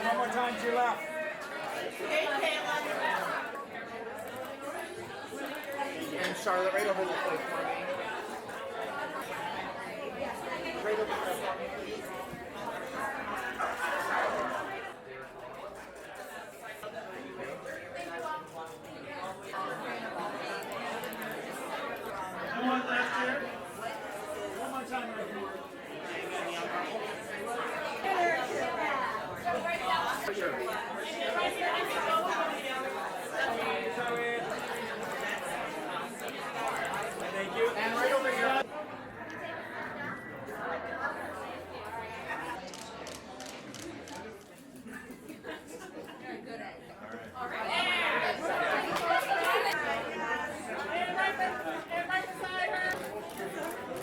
One more time to your left. And Charlotte, right over the plate for me. Right over the plate for me. One left here. One more time right here. Sure. Thank you. And right over here.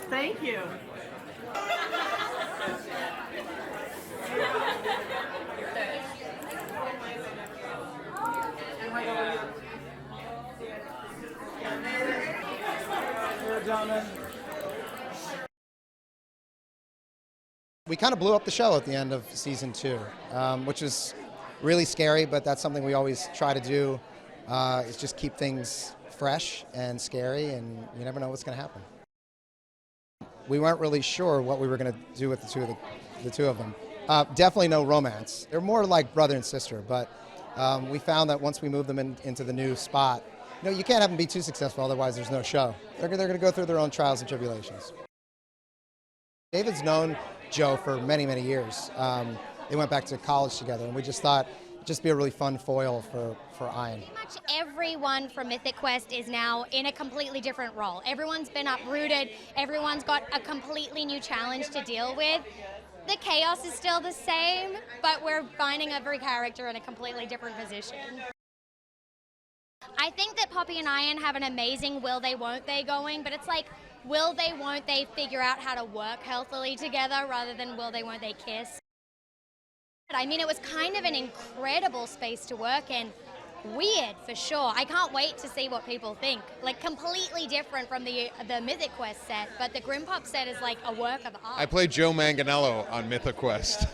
Thank you. We kind of blew up the show at the end of season 2, which was really scary, but that's something we always try to do, is just keep things fresh and scary, and you never know what's going to happen. We weren't really sure what we were going to do with the two of them. Definitely no romance. They're more like brother and sister, but we found that once we moved them into the new spot, you can't have them be too successful, otherwise there's no show. They're going to go through their own trials and tribulations. David's known Joe for many, many years. They went back to college together, and we just thought it'd just be a really fun foil for Ian. Pretty much everyone from Mythic Quest is now in a completely different role. Everyone's been uprooted, everyone's got a completely new challenge to deal with. The chaos is still the same, but we're finding every character in a completely different position. I think that Poppy and Ian have an amazing will they, won't they going, but it's like, will they, won't they figure out how to work healthily together rather than will they, won't they kiss? I mean, it was kind of an incredible space to work in. Weird, for sure. I can't wait to see what people think. Like, completely different from the Mythic Quest set, but the GrimPop set is like a work of art. I played Joe Manganiello on Mythic Quest.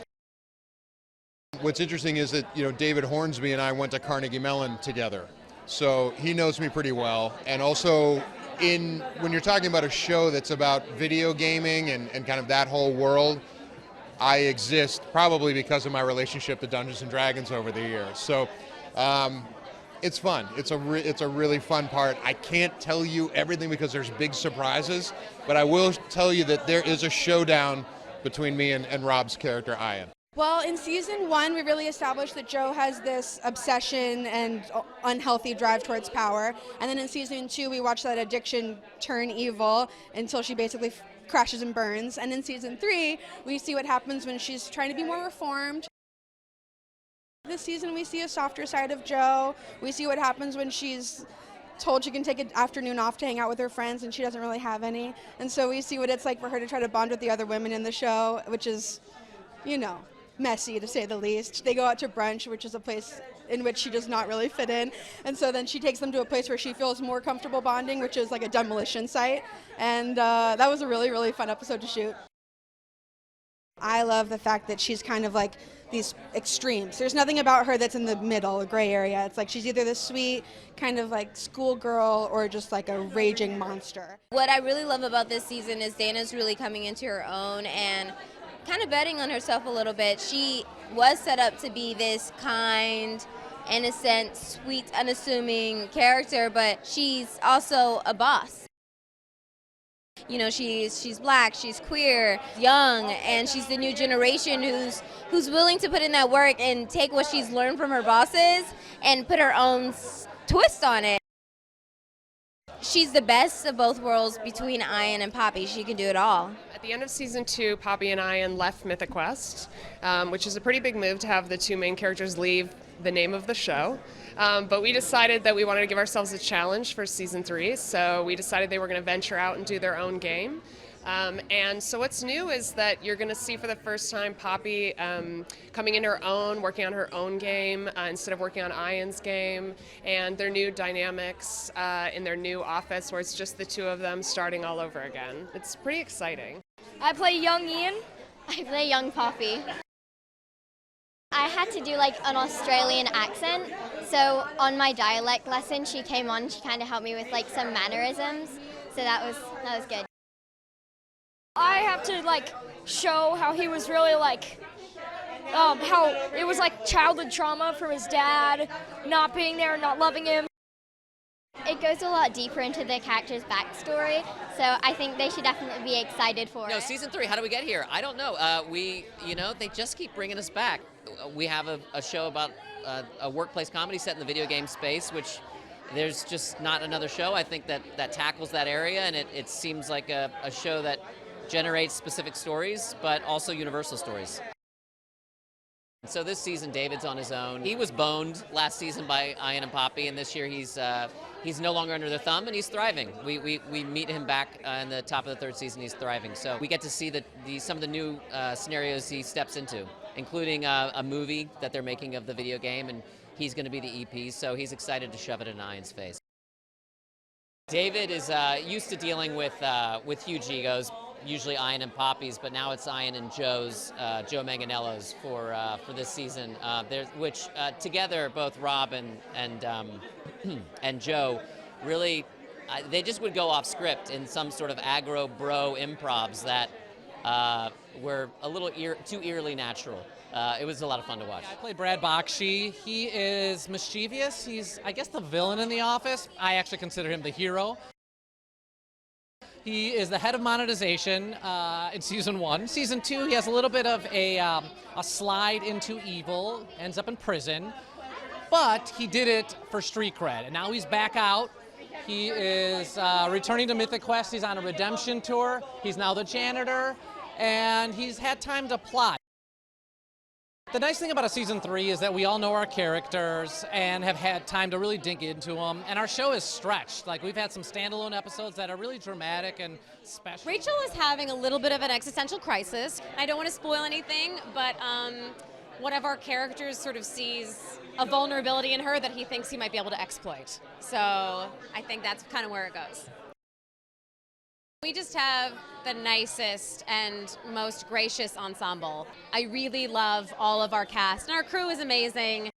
What's interesting is that, David Hornsby and I went to Carnegie Mellon together. So he knows me pretty well. And also, when you're talking about a show that's about video gaming and kind of that whole world, I exist probably because of my relationship to Dungeons and Dragons over the years. So it's fun. It's a really fun part. I can't tell you everything because there's big surprises, but I will tell you that there is a showdown between me and Rob's character, Ian. Well, in season 1, we really established that Joe has this obsession and unhealthy drive towards power. And then in season 2, we watched that addiction turn evil until she basically crashes and burns. And in season 3, we see what happens when she's trying to be more reformed. This season, we see a softer side of Joe. We see what happens when she's told she can take an afternoon off to hang out with her friends and she doesn't really have any. And so we see what it's like for her to try to bond with the other women in the show, which is, messy to say the least. They go out to brunch, which is a place in which she does not really fit in. And so then she takes them to a place where she feels more comfortable bonding, which is like a demolition site. And that was a really, really fun episode to shoot. I love the fact that she's kind of like these extremes. There's nothing about her that's in the middle, a gray area. It's like she's either this sweet kind of like schoolgirl or just like a raging monster. What I really love about this season is Dana's really coming into her own and kind of betting on herself a little bit. She was set up to be this kind, innocent, sweet, unassuming character, but she's also a boss. She's black, she's queer, young, and she's the new generation who's willing to put in that work and take what she's learned from her bosses and put her own twist on it. She's the best of both worlds between Ian and Poppy. She can do it all. At the end of season 2, Poppy and Ian left Mythic Quest, which is a pretty big move to have the two main characters leave the name of the show. But we decided that we wanted to give ourselves a challenge for season 3, so we decided they were going to venture out and do their own game. And so what's new is that you're going to see for the first time Poppy coming in her own, working on her own game instead of working on Ian's game, and their new dynamics in their new office where it's just the two of them starting all over again. It's pretty exciting. I play young Ian. I play young Poppy. I had to do like an Australian accent, so on my dialect lesson she came on, she kind of helped me with like some mannerisms, so that was good. I have to like show how he was really like, how it was like childhood trauma from his dad not being there, not loving him. It goes a lot deeper into the character's backstory, so I think they should definitely be excited for it. Season 3, how do we get here? I don't know. They just keep bringing us back. We have a show about a workplace comedy set in the video game space, which there's just not another show, I think, that tackles that area, and it seems like a show that generates specific stories, but also universal stories. So this season, David's on his own. He was boned last season by Ian and Poppy, and this year he's no longer under their thumb, and he's thriving. We meet him back in the top of the 3rd season. He's thriving. So we get to see some of the new scenarios he steps into, including a movie that they're making of the video game, and he's going to be the EP. So he's excited to shove it in Ian's face. David is used to dealing with huge egos, usually Ian and Poppy's, but now it's Ian and Joe Manganiello's for this season. Which together, both Rob and Joe, really, they just would go off script in some sort of aggro bro improvs that were a little too eerily natural. It was a lot of fun to watch. I played Brad Bakshi. He is mischievous. He's, I guess, the villain in the office. I actually consider him the hero. He is the head of monetization in season 1. Season 2, he has a little bit of a slide into evil, ends up in prison, but he did it for street cred, and now he's back out. He is returning to Mythic Quest. He's on a redemption tour. He's now the janitor, and he's had time to plot. The nice thing about a season 3 is that we all know our characters and have had time to really dig into them, and our show is stretched. Like, we've had some standalone episodes that are really dramatic and special. Rachel is having a little bit of an existential crisis. I don't want to spoil anything, but one of our characters sort of sees a vulnerability in her that he thinks he might be able to exploit. So I think that's kind of where it goes. We just have the nicest and most gracious ensemble. I really love all of our cast, and our crew is amazing.